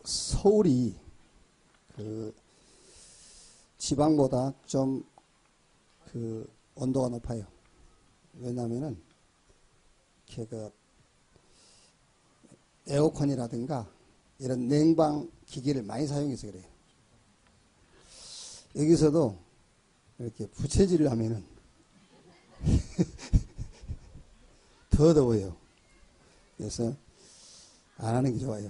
서울이 그 지방보다 좀 그 온도가 높아요. 왜냐하면은 그 에어컨이라든가 이런 냉방 기기를 많이 사용해서 그래요. 여기서도 이렇게 부채질을 하면은 더 더워요. 그래서 안 하는 게 좋아요.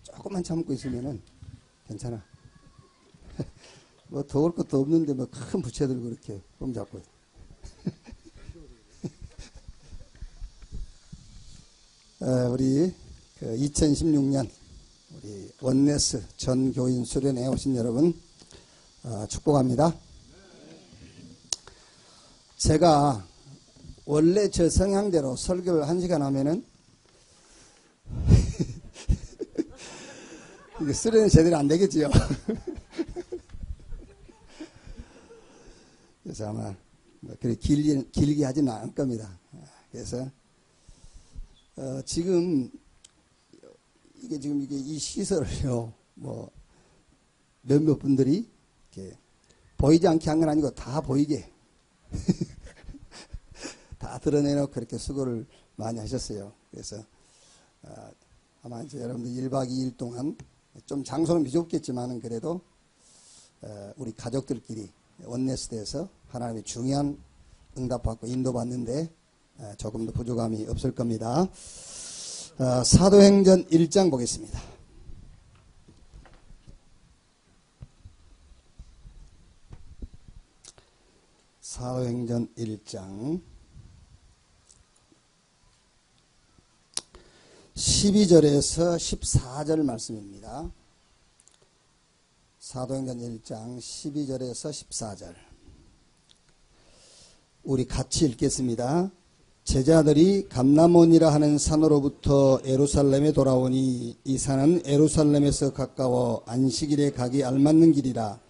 조금만 참고 있으면은 괜찮아. 뭐 더울 것도 없는데 뭐 큰 부채 들고 이렇게 폼 잡고. 우리 그 2016년 우리 원네스 전 교인 수련회에 오신 여러분 축복합니다. 제가 원래 저 성향대로 설교를 1시간 하면은 이게 수련회 제대로 안 되겠지요. 그래서 아마 뭐 그렇게 길게 하지는 않을 겁니다. 그래서 지금 이게 이 시설을요, 뭐 몇몇 분들이 이렇게 보이지 않게 한 건 아니고 다 보이게 다 드러내놓고 그렇게 수고를 많이 하셨어요. 그래서 아마 이제 여러분들 1박 2일 동안 좀 장소는 비좁겠지만은 그래도 우리 가족들끼리 원네스대에서 하나님의 중요한 응답받고 인도받는데 조금도 부족함이 없을 겁니다. 사도행전 1장 보겠습니다. 사도행전 1장 12절에서 14절 말씀입니다. 사도행전 1장 12절에서 14절 우리 같이 읽겠습니다. 제자들이 감람원이라 하는 산으로부터 예루살렘에 돌아오니 이 산은 예루살렘에서 가까워 안식일에 가기 알맞는 길이라.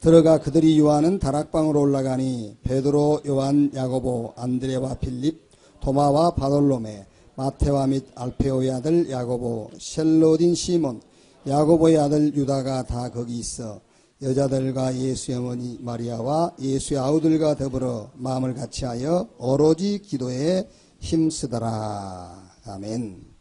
들어가 그들이 유하는 다락방으로 올라가니 베드로, 요한, 야고보, 안드레와 빌립, 도마와 바돌로메, 마테와 및 알페오의 아들 야고보, 셀로딘 시몬, 야고보의 아들 유다가 다 거기 있어 여자들과 예수의 어머니 마리아와 예수의 아우들과 더불어 마음을 같이하여 오로지 기도에 힘쓰더라. 아멘.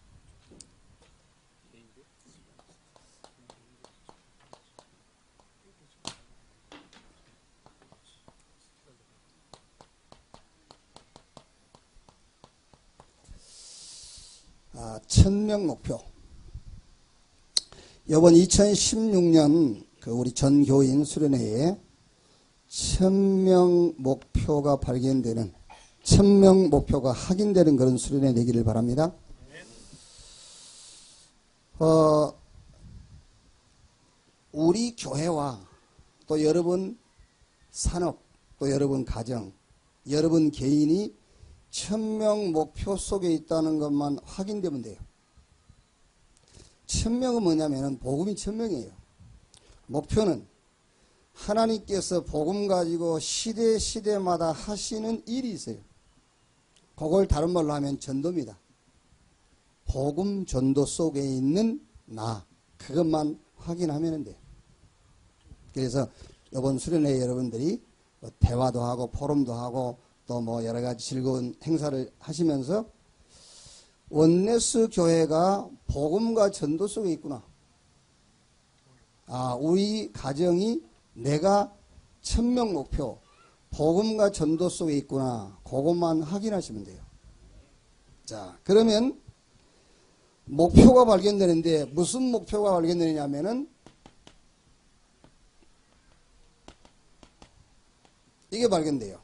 천명 목표. 이번 2016년 우리 전교인 수련회에 1000명 목표가 발견되는 1000명 목표가 확인되는 그런 수련회 되기를 바랍니다. 우리 교회와 또 여러분 산업 또 여러분 가정 여러분 개인이 1000명 목표 속에 있다는 것만 확인되면 돼요. 1000명은 뭐냐면은 복음이 1000명이에요. 목표는 하나님께서 복음 가지고 시대마다 하시는 일이 있어요. 그걸 다른 말로 하면 전도입니다. 복음 전도 속에 있는 나 그것만 확인하면 돼요. 그래서 이번 수련회 여러분들이 대화도 하고 포럼도 하고 또 뭐 여러 가지 즐거운 행사를 하시면서 원네스 교회가 복음과 전도 속에 있구나. 우리 가정이 내가 1000명 목표 복음과 전도 속에 있구나. 그것만 확인하시면 돼요. 자, 그러면 목표가 발견되는데 무슨 목표가 발견되느냐면은 이게 발견돼요.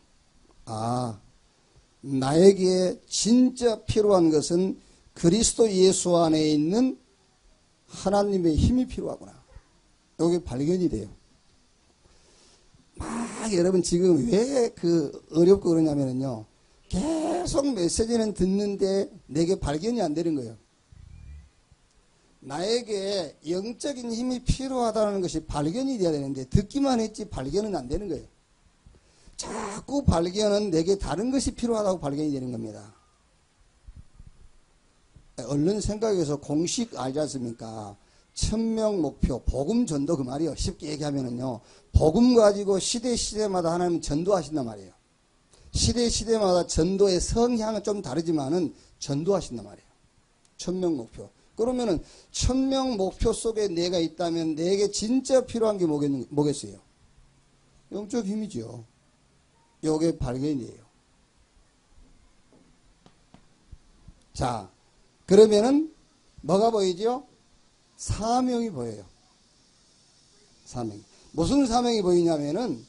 나에게 진짜 필요한 것은 그리스도 예수 안에 있는 하나님의 힘이 필요하구나. 이게 발견이 돼요. 여러분 지금 왜 어렵고 그러냐면요. 계속 메시지는 듣는데 내게 발견이 안 되는 거예요. 나에게 영적인 힘이 필요하다는 것이 발견이 돼야 되는데 듣기만 했지 발견은 안 되는 거예요. 자꾸 발견은 내게 다른 것이 필요하다고 발견이 되는 겁니다. 얼른 생각해서 공식 알지 않습니까? 1000명 목표, 복음 전도 그 말이에요. 쉽게 얘기하면은요. 복음 가지고 시대마다 하나님은 전도하신단 말이에요. 시대마다 전도의 성향은 좀 다르지만은 전도하신단 말이에요. 1000명 목표. 그러면은 1000명 목표 속에 내가 있다면 내게 진짜 필요한 게 뭐겠어요? 영적 힘이죠. 요게 발견이에요. 자, 그러면은 뭐가 보이죠? 사명이 보여요. 사명. 무슨 사명이 보이냐면은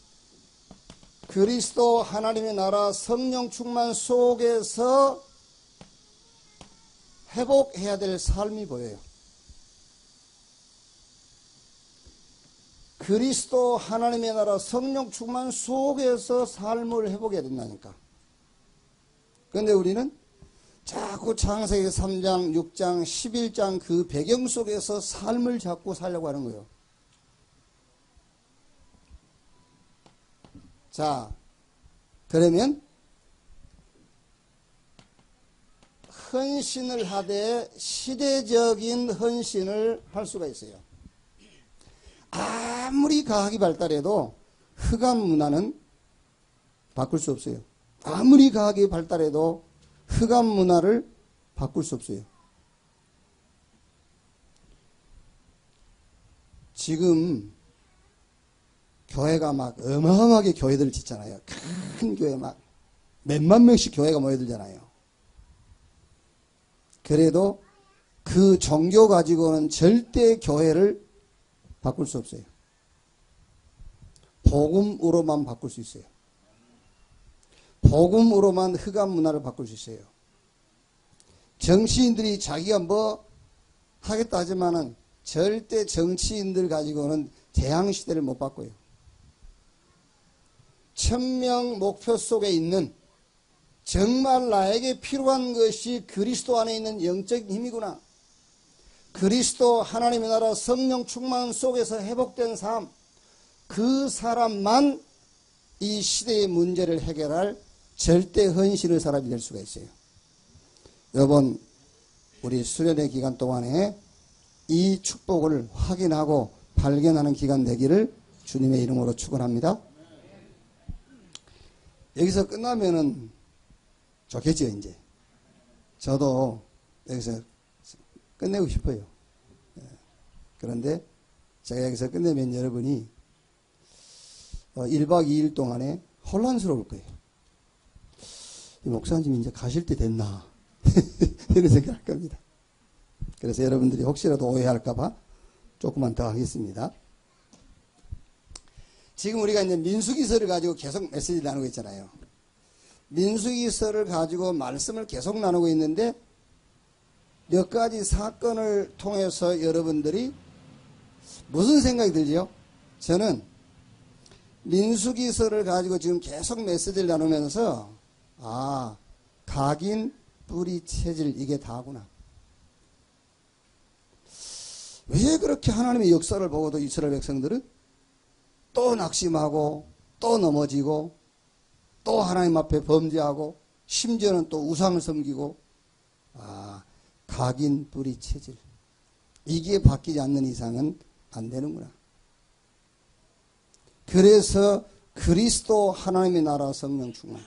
그리스도 하나님의 나라 성령 충만 속에서 회복해야 될 삶이 보여요. 그리스도 하나님의 나라 성령 충만 속에서 삶을 회복해야 된다니까. 그런데 우리는 자꾸 창세기 3장, 6장, 11장 그 배경 속에서 삶을 자꾸 살려고 하는 거예요. 자, 그러면 헌신을 하되 시대적인 헌신을 할 수가 있어요. 아무리 과학이 발달해도 흑암 문화는 바꿀 수 없어요. 아무리 과학이 발달해도 흑암 문화를 바꿀 수 없어요. 지금 교회가 막 어마어마하게 교회들을 짓잖아요. 큰 교회 막 몇만 명씩 교회가 모여들잖아요. 그래도 그 종교 가지고는 절대 교회를 바꿀 수 없어요. 복음으로만 바꿀 수 있어요. 복음으로만 흑암 문화를 바꿀 수 있어요. 정치인들이 자기가 뭐 하겠다 하지만은 절대 정치인들 가지고는 재앙시대를 못 바꿔요. 1000명 목표 속에 있는 정말 나에게 필요한 것이 그리스도 안에 있는 영적인 힘이구나. 그리스도 하나님의 나라 성령 충만 속에서 회복된 삶, 그 사람만 이 시대의 문제를 해결할 절대 헌신의 사람이 될 수가 있어요. 이번 우리 수련회 기간 동안에 이 축복을 확인하고 발견하는 기간 되기를 주님의 이름으로 축원합니다. 여기서 끝나면은 좋겠죠, 이제. 저도 여기서 끝내고 싶어요. 그런데 제가 여기서 끝내면 여러분이 1박 2일 동안에 혼란스러울 거예요. 이 목사님 이제 가실 때 됐나? 이런 생각할 겁니다. 그래서 여러분들이 혹시라도 오해할까봐 조금만 더 하겠습니다. 지금 우리가 이제 민수기서를 가지고 계속 메시지를 나누고 있잖아요. 민수기서를 가지고 말씀을 계속 나누고 있는데 몇 가지 사건을 통해서 여러분들이 무슨 생각이 들지요? 저는 민수기서를 가지고 지금 계속 메시지를 나누면서 각인, 뿌리, 체질 이게 다구나. 왜 그렇게 하나님의 역사를 보고도 이스라엘 백성들은 또 낙심하고 또 넘어지고 또 하나님 앞에 범죄하고 심지어는 또 우상을 섬기고 각인, 뿌리, 체질 이게 바뀌지 않는 이상은 안 되는구나. 그래서 그리스도 하나님의 나라 성령 충만,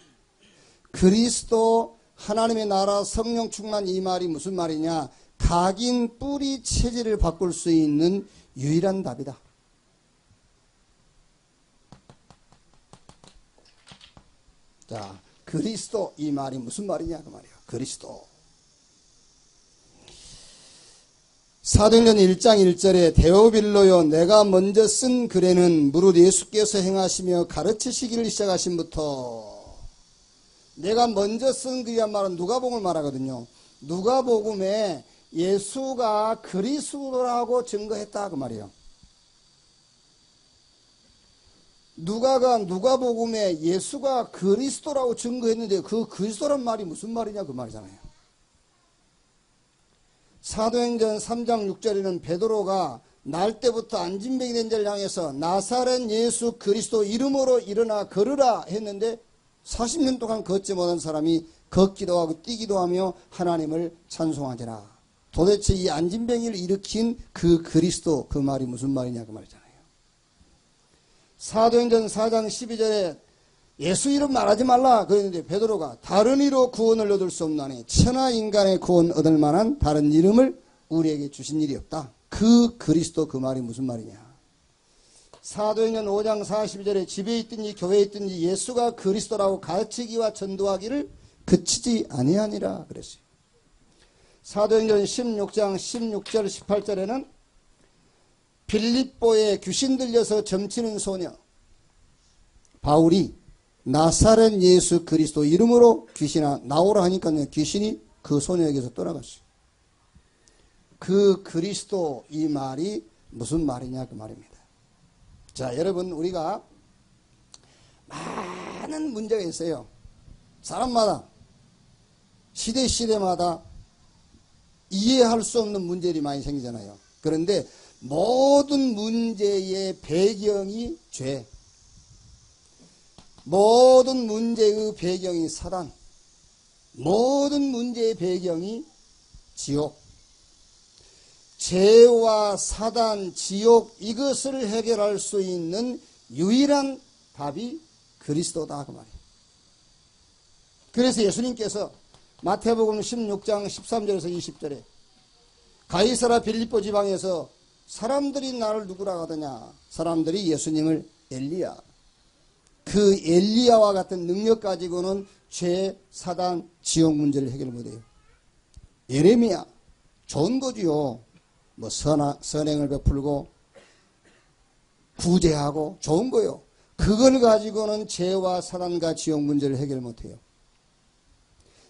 그리스도 하나님의 나라 성령 충만 이 말이 무슨 말이냐? 각인, 뿌리, 체질을 바꿀 수 있는 유일한 답이다. 자, 그리스도 이 말이 무슨 말이냐 그 말이야. 그리스도. 사도행전 1장 1절에 데오빌로요 내가 먼저 쓴 글에는 무릇 예수께서 행하시며 가르치시기를 시작하신부터 내가 먼저 쓴 글이란 말은 누가복음을 말하거든요. 누가복음에 예수가 그리스도라고 증거했다 그 말이에요. 누가복음에 예수가 그리스도라고 증거했는데 그 그리스도란 말이 무슨 말이냐 그 말이잖아요. 사도행전 3장 6절에는 베드로가 날 때부터 안진병이 된 자를 향해서 나사렛 예수 그리스도 이름으로 일어나 걸으라 했는데 40년 동안 걷지 못한 사람이 걷기도 하고 뛰기도 하며 하나님을 찬송하더라. 도대체 이 안진뱅이를 일으킨 그 그리스도, 그 말이 무슨 말이냐 그 말이잖아요. 사도행전 4장 12절에 예수 이름 말하지 말라 그랬는데 베드로가 다른 이로 구원을 얻을 수 없나니 천하 인간의 구원 얻을 만한 다른 이름을 우리에게 주신 일이 없다. 그 그리스도, 그 말이 무슨 말이냐. 사도행전 5장 42절에 집에 있든지 교회에 있든지 예수가 그리스도라고 가르치기와 전도하기를 그치지 아니하니라 그랬어요. 사도행전 16장 16절 18절에는 빌립보에 귀신 들려서 점치는 소녀 바울이 나사렛 예수 그리스도 이름으로 귀신아 나오라 하니까 귀신이 그 소녀에게서 떠나갔어요. 그 그리스도, 이 말이 무슨 말이냐 그 말입니다. 자, 여러분, 우리가 많은 문제가 있어요. 사람마다 시대마다 이해할 수 없는 문제들이 많이 생기잖아요. 그런데 모든 문제의 배경이 죄, 모든 문제의 배경이 사단, 모든 문제의 배경이 지옥, 죄와 사단, 지옥, 이것을 해결할 수 있는 유일한 답이 그리스도다 그 말이에요. 그래서 예수님께서 마태복음 16장 13절에서 20절에 가이사라 빌립보 지방에서 사람들이 나를 누구라 하더냐. 사람들이 예수님을 엘리야, 그 엘리야와 같은 능력 가지고는 죄, 사단, 지옥 문제를 해결 못해요. 예레미야 좋은 거지요. 뭐 선행을 베풀고 구제하고 좋은 거요. 그걸 가지고는 죄와 사단과 지옥 문제를 해결 못해요.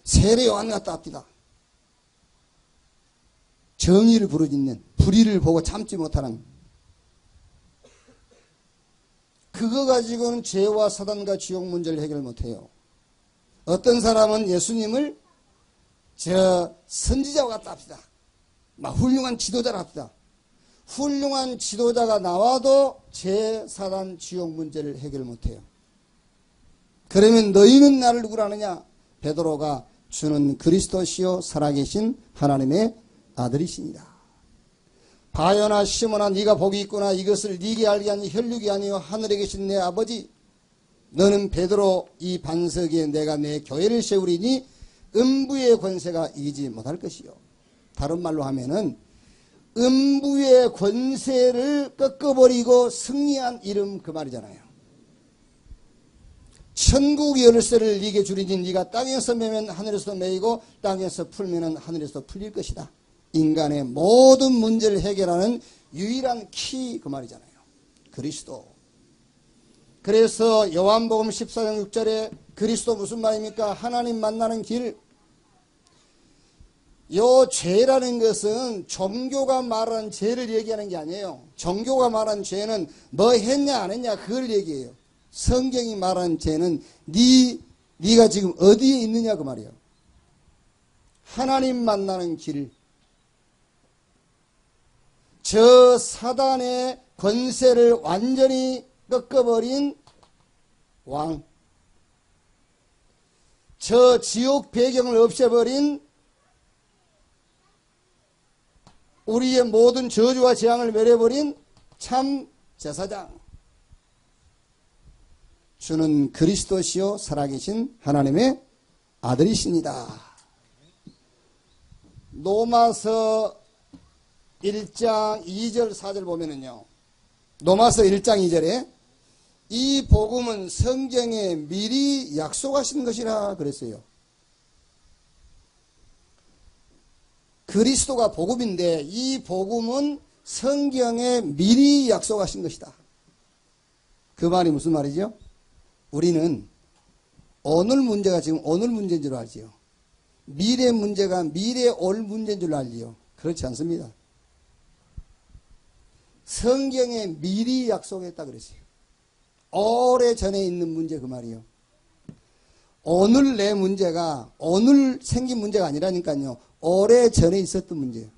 세례 요한 같다 합디다. 정의를 부르짖는, 불의를 보고 참지 못하는, 그거 가지고는 죄와 사단과 지옥 문제를 해결 못해요. 어떤 사람은 예수님을 선지자와 같다 합시다. 막 훌륭한 지도자라 합시다. 훌륭한 지도자가 나와도 죄, 사단, 지옥 문제를 해결 못해요. 그러면 너희는 나를 누구라 하느냐? 베드로가 주는 그리스도시요 살아계신 하나님의 아들이시니라. 바요나 시몬아 네가 복이 있구나. 이것을 네게 알게 하니 혈육이 아니요 하늘에 계신 내 아버지. 너는 베드로, 이 반석에 내가 내 교회를 세우리니 음부의 권세가 이기지 못할 것이요. 다른 말로 하면은 음부의 권세를 꺾어버리고 승리한 이름, 그 말이잖아요. 천국 열쇠를 네게 주리니 네가 땅에서 매면 하늘에서 매이고 땅에서 풀면 하늘에서 풀릴 것이다. 인간의 모든 문제를 해결하는 유일한 키, 그 말이잖아요. 그리스도. 그래서 요한복음 14장 6절에 그리스도 무슨 말입니까? 하나님 만나는 길. 요 죄라는 것은 종교가 말하는 죄를 얘기하는 게 아니에요. 종교가 말하는 죄는 뭐 했냐 안 했냐 그걸 얘기해요. 성경이 말하는 죄는 네가 지금 어디에 있느냐 그 말이에요. 하나님 만나는 길. 저 사단의 권세를 완전히 꺾어버린 왕. 저 지옥 배경을 없애버린 우리의 모든 저주와 재앙을 멸해버린 참 제사장. 주는 그리스도시요 살아계신 하나님의 아들이십니다. 로마서 1장 2절 4절 보면은요. 로마서 1장 2절에 이 복음은 성경에 미리 약속하신 것이라 그랬어요. 그리스도가 복음인데 이 복음은 성경에 미리 약속하신 것이다. 그 말이 무슨 말이죠? 우리는 오늘 문제가 지금 오늘 문제인 줄 알지요. 미래 문제가 미래 올 문제인 줄 알지요. 그렇지 않습니다. 성경에 미리 약속했다 그랬어요. 오래전에 있는 문제 그 말이요. 오늘 내 문제가 오늘 생긴 문제가 아니라니까요. 오래전에 있었던 문제예요.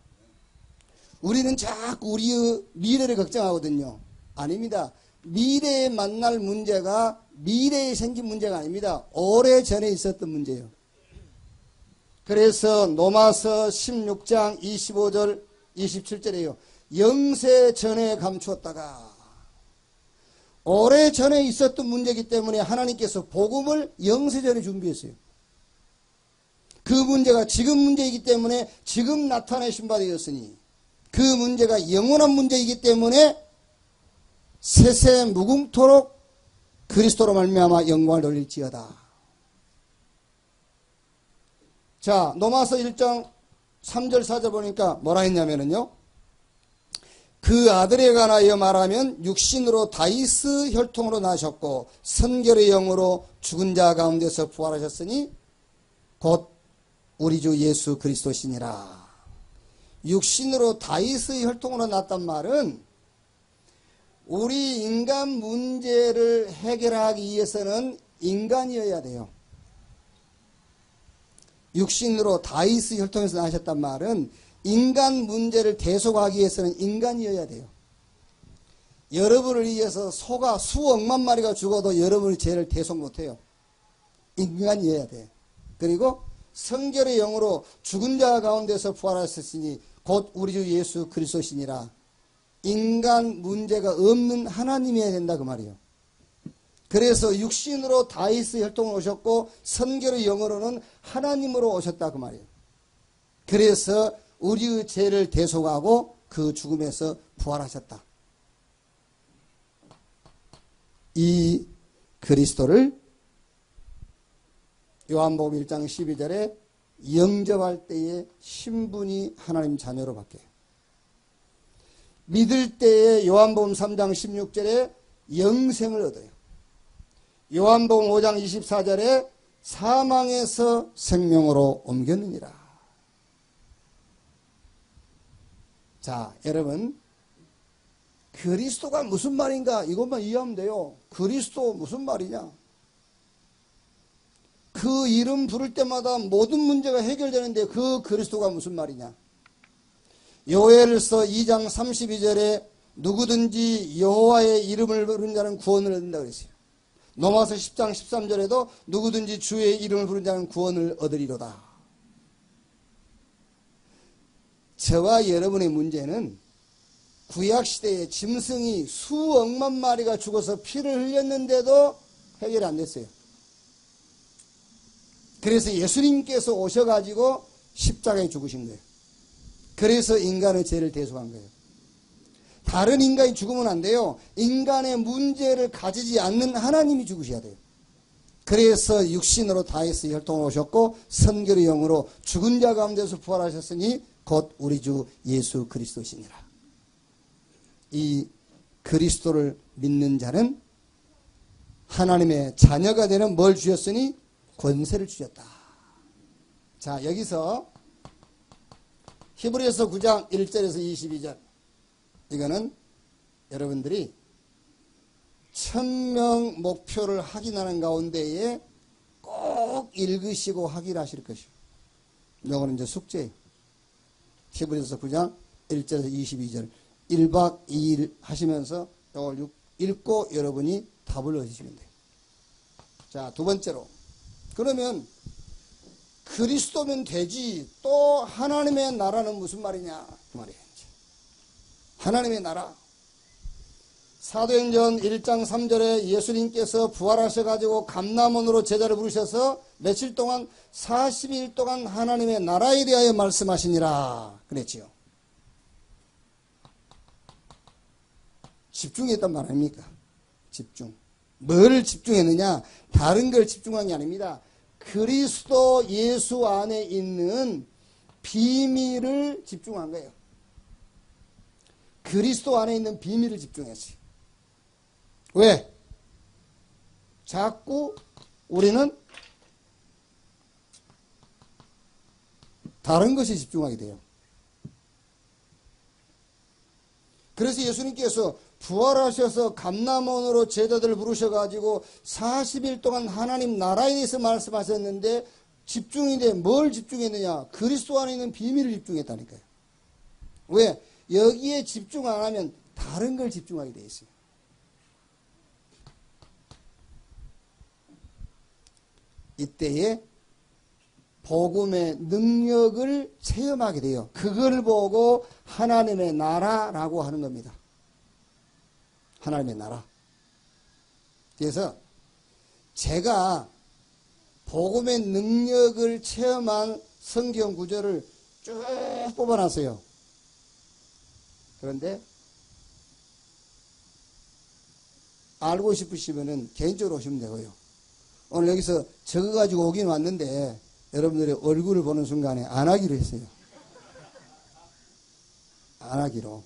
우리는 자꾸 우리의 미래를 걱정하거든요. 아닙니다. 미래에 만날 문제가 미래에 생긴 문제가 아닙니다. 오래전에 있었던 문제예요. 그래서 로마서 16장 25절 27절에요. 영세 전에 감추었다가 오래 전에 있었던 문제이기 때문에 하나님께서 복음을 영세 전에 준비했어요. 그 문제가 지금 문제이기 때문에 지금 나타내신 바 되었으니 그 문제가 영원한 문제이기 때문에 세세 무궁토록 그리스도로 말미암아 영광을 돌릴지어다. 자, 로마서 1장 3절 4절 보니까 뭐라 했냐면요. 그 아들에 관하여 말하면 육신으로 다이스 혈통으로 나셨고 선결의 영으로 죽은 자 가운데서 부활하셨으니 곧 우리 주 예수 그리스도시니라. 육신으로 다이스 혈통으로 났단 말은 우리 인간 문제를 해결하기 위해서는 인간이어야 돼요. 육신으로 다이스 혈통에서 나셨단 말은 인간 문제를 대속하기 위해서는 인간이어야 돼요. 여러분을 위해서 소가 수억만 마리가 죽어도 여러분의 죄를 대속 못해요. 인간이어야 돼. 그리고 성결의 영으로 죽은 자 가운데서 부활하셨으니 곧 우리 주 예수 그리스도시니라. 인간 문제가 없는 하나님이어야 된다 그 말이에요. 그래서 육신으로 다이스 혈통을 오셨고 선결의 영으로는 하나님으로 오셨다 그 말이에요. 그래서 우리의 죄를 대속하고 그 죽음에서 부활하셨다. 이 그리스도를 요한복음 1장 12절에 영접할 때에 신분이 하나님 자녀로 바뀌어요. 믿을 때에 요한복음 3장 16절에 영생을 얻어요. 요한복음 5장 24절에 사망에서 생명으로 옮겼느니라. 자, 여러분, 그리스도가 무슨 말인가 이것만 이해하면 돼요. 그리스도 무슨 말이냐? 그 이름 부를 때마다 모든 문제가 해결되는데 그 그리스도가 무슨 말이냐? 요엘서 2장 32절에 누구든지 여호와의 이름을 부르는 자는 구원을 얻는다 그랬어요. 로마서 10장 13절에도 누구든지 주의 이름을 부르는 자는 구원을 얻으리로다. 저와 여러분의 문제는 구약시대에 짐승이 수억만 마리가 죽어서 피를 흘렸는데도 해결이 안 됐어요. 그래서 예수님께서 오셔가지고 십자가에 죽으신 거예요. 그래서 인간의 죄를 대속한 거예요. 다른 인간이 죽으면 안 돼요. 인간의 문제를 가지지 않는 하나님이 죽으셔야 돼요. 그래서 육신으로 다이스 혈통을 오셨고 선결의 영으로 죽은 자 가운데서 부활하셨으니 곧 우리 주 예수 그리스도시니라. 이 그리스도를 믿는 자는 하나님의 자녀가 되는 뭘 주셨으니 권세를 주셨다. 자, 여기서 히브리서 9장 1절에서 22절 이거는 여러분들이 1000명 목표를 확인하는 가운데에 꼭 읽으시고 확인하실 것이요. 이거는 이제 숙제예요. 히브리서 9장 1절에서 22절 1박 2일 하시면서 이걸 읽고 여러분이 답을 얻으시면 돼요. 자, 두 번째로 그러면 그리스도면 되지 또 하나님의 나라는 무슨 말이냐 그 말이에요. 하나님의 나라. 사도행전 1장 3절에 예수님께서 부활하셔가지고 감람원으로 제자를 부르셔서 며칠 동안 40일 동안 하나님의 나라에 대하여 말씀하시니라 그랬지요. 집중했단 말 아닙니까? 집중. 뭘 집중했느냐? 다른 걸 집중한 게 아닙니다. 그리스도 예수 안에 있는 비밀을 집중한 거예요. 그리스도 안에 있는 비밀을 집중했어요. 왜? 자꾸 우리는 다른 것에 집중하게 돼요. 그래서 예수님께서 부활하셔서 감람원으로 제자들을 부르셔가지고 40일 동안 하나님 나라에 대해서 말씀하셨는데 집중인데 뭘 집중했느냐? 그리스도 안에 있는 비밀을 집중했다니까요. 왜? 여기에 집중 안 하면 다른 걸 집중하게 돼 있어요. 이때에 복음의 능력을 체험하게 돼요. 그걸 보고 하나님의 나라라고 하는 겁니다. 하나님의 나라. 그래서 제가 복음의 능력을 체험한 성경 구절을 쭉 뽑아놨어요. 그런데 알고 싶으시면은 개인적으로 오시면 되고요. 오늘 여기서 적어가지고 오긴 왔는데 여러분들의 얼굴을 보는 순간에 안 하기로 했어요. 안 하기로.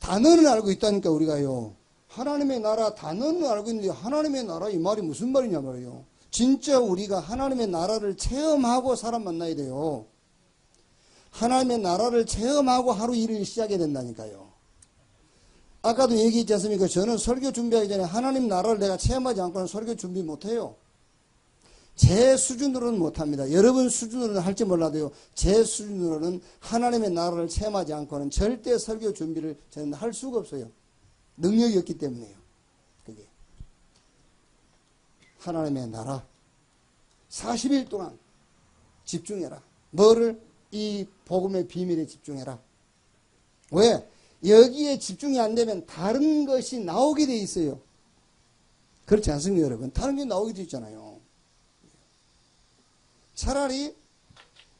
단어는 알고 있다니까 우리가요. 하나님의 나라 단어는 알고 있는데 하나님의 나라 이 말이 무슨 말이냐 말이에요. 진짜 우리가 하나님의 나라를 체험하고 사람 만나야 돼요. 하나님의 나라를 체험하고 하루 일을 시작해야 된다니까요. 아까도 얘기했지 않습니까? 저는 설교 준비하기 전에 하나님 나라를 내가 체험하지 않고는 설교 준비 못해요. 제 수준으로는 못합니다. 여러분 수준으로는 할지 몰라도요. 제 수준으로는 하나님의 나라를 체험하지 않고는 절대 설교 준비를 저는 할 수가 없어요. 능력이 없기 때문에요. 그게 하나님의 나라 40일 동안 집중해라. 뭐를? 이 복음의 비밀에 집중해라. 왜? 여기에 집중이 안 되면 다른 것이 나오게 돼 있어요. 그렇지 않습니까, 여러분? 다른 게 나오게 돼 있잖아요. 차라리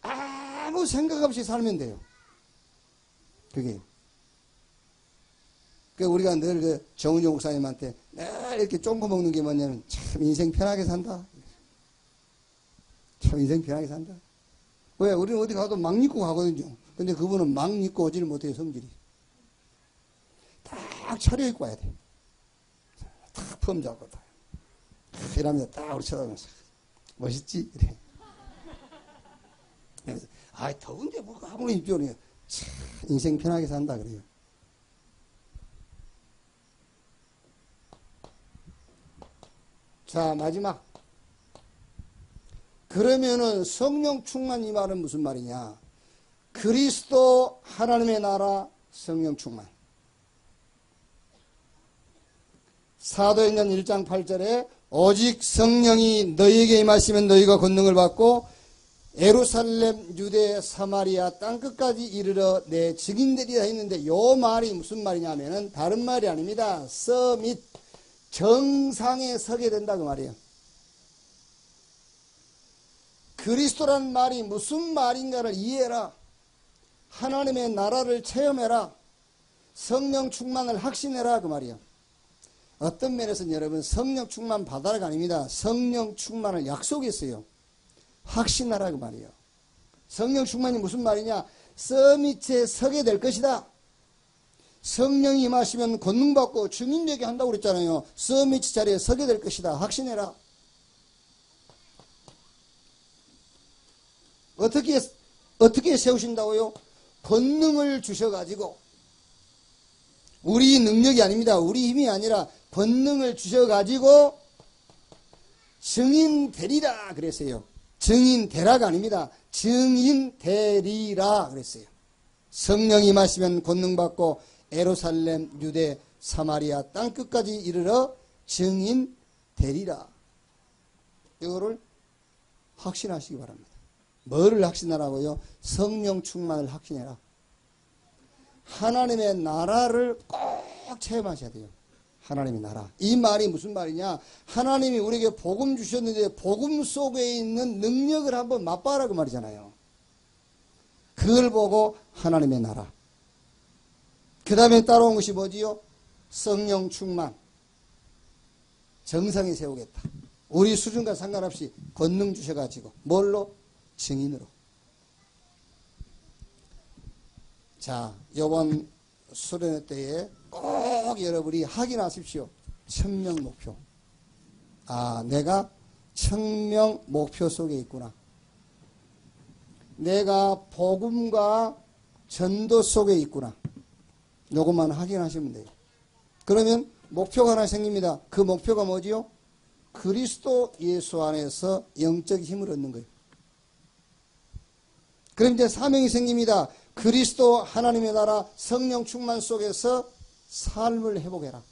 아무 생각 없이 살면 돼요. 그게. 우리가 늘 정은용 목사님한테 늘 이렇게 쫑거 먹는 게 뭐냐면 참 인생 편하게 산다. 참 인생 편하게 산다. 왜? 우리는 어디 가도 막 입고 가거든요. 근데 그분은 막 입고 오지를 못해요, 성질이. 딱 차려입고 와야 돼. 딱 폼 잡고 딱. 이러면서 딱 우리 쳐다보면서 멋있지? 이래. 그래서 더운데 뭐 아무리 입죠. 참 인생 편하게 산다 그래요. 자, 마지막. 그러면은 성령 충만 이 말은 무슨 말이냐? 그리스도 하나님의 나라 성령 충만. 사도행전 1장 8절에 오직 성령이 너희에게 임하시면 너희가 권능을 받고 예루살렘, 유대, 사마리아 땅끝까지 이르러 내 증인들이라 했는데 요 말이 무슨 말이냐면은 다른 말이 아닙니다. 서밋 정상에 서게 된다 그 말이에요. 그리스도란 말이 무슨 말인가를 이해해라. 하나님의 나라를 체험해라. 성령 충만을 확신해라 그 말이에요. 어떤 면에서는 여러분 성령 충만 받아라가 아닙니다. 성령 충만을 약속했어요. 확신하라 그 말이에요. 성령 충만이 무슨 말이냐? 서밋에 서게 될 것이다. 성령이 임하시면 권능받고 증인되게 한다고 그랬잖아요. 서밋 자리에 서게 될 것이다. 확신해라. 어떻게 세우신다고요? 권능을 주셔가지고 우리 능력이 아닙니다. 우리 힘이 아니라 권능을 주셔가지고 증인 되리라 그랬어요. 증인 되라가 아닙니다. 증인 되리라 그랬어요. 성령이 임하시면 권능 받고 예루살렘, 유대, 사마리아 땅끝까지 이르러 증인 되리라. 이거를 확신하시기 바랍니다. 뭐를 확신하라고요? 성령 충만을 확신해라. 하나님의 나라를 꼭 체험하셔야 돼요. 하나님의 나라. 이 말이 무슨 말이냐? 하나님이 우리에게 복음 주셨는데 복음 속에 있는 능력을 한번 맛봐라 그 말이잖아요. 그걸 보고 하나님의 나라. 그 다음에 따라온 것이 뭐지요? 성령 충만. 정상에 세우겠다. 우리 수준과 상관없이 권능 주셔가지고 뭘로? 증인으로. 자, 이번 수련회 때에 꼭 여러분이 확인하십시오. 1000명 목표. 내가 1000명 목표 속에 있구나. 내가 복음과 전도 속에 있구나. 요것만 확인하시면 돼요. 그러면 목표가 하나 생깁니다. 그 목표가 뭐지요? 그리스도 예수 안에서 영적 힘을 얻는 거예요. 그럼 이제 사명이 생깁니다. 그리스도 하나님의 나라 성령 충만 속에서 삶을 회복해라.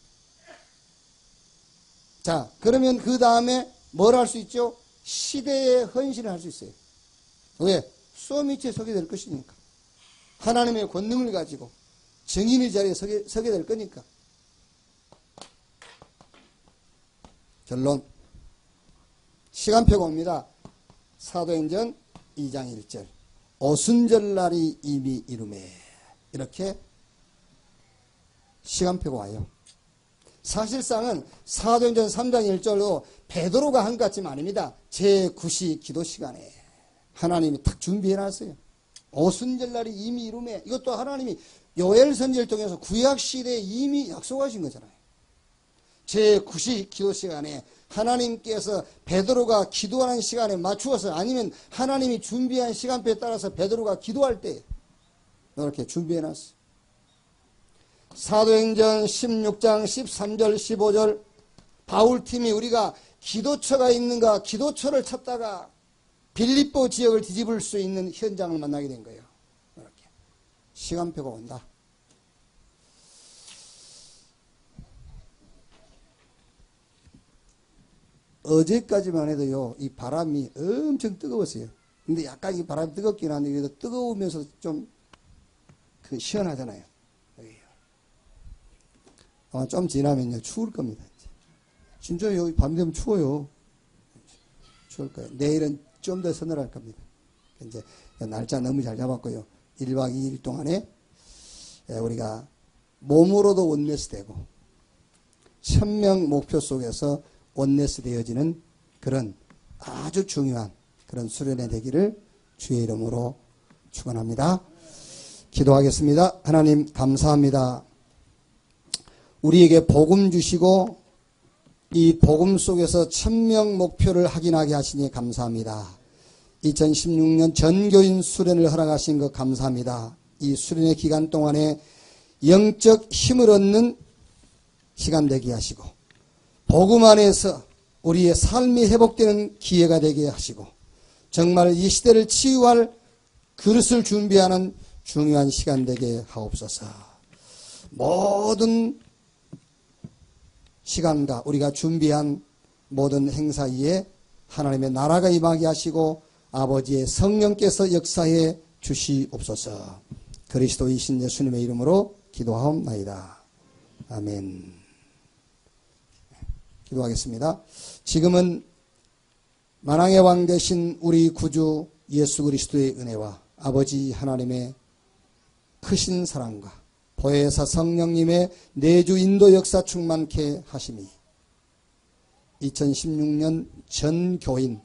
자, 그러면 그 다음에 뭘 할 수 있죠? 시대에 헌신을 할 수 있어요. 왜? 소미치에 서게 될 것이니까. 하나님의 권능을 가지고 정인의 자리에 서게 될 거니까. 결론. 시간표가 옵니다. 사도행전 2장 1절. 오순절날이 이미 이루매. 이렇게 시간표가 와요. 사실상은 사도행전 3장 1절로 베드로가 한 것 같지만 아닙니다. 제9시 기도 시간에 하나님이 딱 준비해놨어요. 오순절날이 이미 이루매. 이것도 하나님이 요엘 선지를 통해서 구약시대에 이미 약속하신 거잖아요. 제9시 기도 시간에 하나님께서 베드로가 기도하는 시간에 맞추어서 아니면 하나님이 준비한 시간표에 따라서 베드로가 기도할 때 이렇게 준비해놨어요. 사도행전 16장 13절 15절 바울팀이 우리가 기도처가 있는가 기도처를 찾다가 빌립보 지역을 뒤집을 수 있는 현장을 만나게 된 거예요. 이렇게 시간표가 온다. 어제까지만 해도요, 이 바람이 엄청 뜨거웠어요. 근데 약간 이 바람이 뜨겁긴 한데, 그래도 뜨거우면서 좀, 시원하잖아요. 아마 좀 지나면요, 추울 겁니다. 진짜 여기 밤 되면 추워요. 추울 거예요. 내일은 좀 더 서늘할 겁니다. 이제 날짜 너무 잘 잡았고요. 1박 2일 동안에 우리가 몸으로도 원내스 되고, 1000명 목표 속에서 원내스 되어지는 그런 아주 중요한 그런 수련회 되기를 주의 이름으로 축원합니다. 기도하겠습니다. 하나님 감사합니다. 우리에게 복음 주시고 이 복음 속에서 1000명 목표를 확인하게 하시니 감사합니다. 2016년 전교인 수련을 허락하신 것 감사합니다. 이 수련의 기간 동안에 영적 힘을 얻는 시간 되게 하시고 복음 안에서 우리의 삶이 회복되는 기회가 되게 하시고 정말 이 시대를 치유할 그릇을 준비하는 중요한 시간 되게 하옵소서. 모든 시간과 우리가 준비한 모든 행사 위에 하나님의 나라가 임하게 하시고 아버지의 성령께서 역사해 주시옵소서. 그리스도이신 예수님의 이름으로 기도하옵나이다. 아멘. 기도하겠습니다. 지금은 만왕의 왕 되신 우리 구주 예수 그리스도의 은혜와 아버지 하나님의 크신 사랑과 보혜사 성령님의 내주 인도 역사 충만케 하심이 2016년 전 교인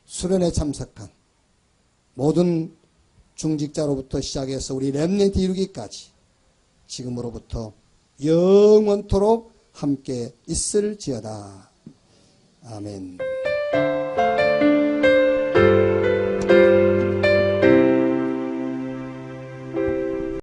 수련회 참석한 모든 중직자로부터 시작해서 우리 렘넌트 이루기까지 지금으로부터 영원토록 함께 있을지어다. 아멘.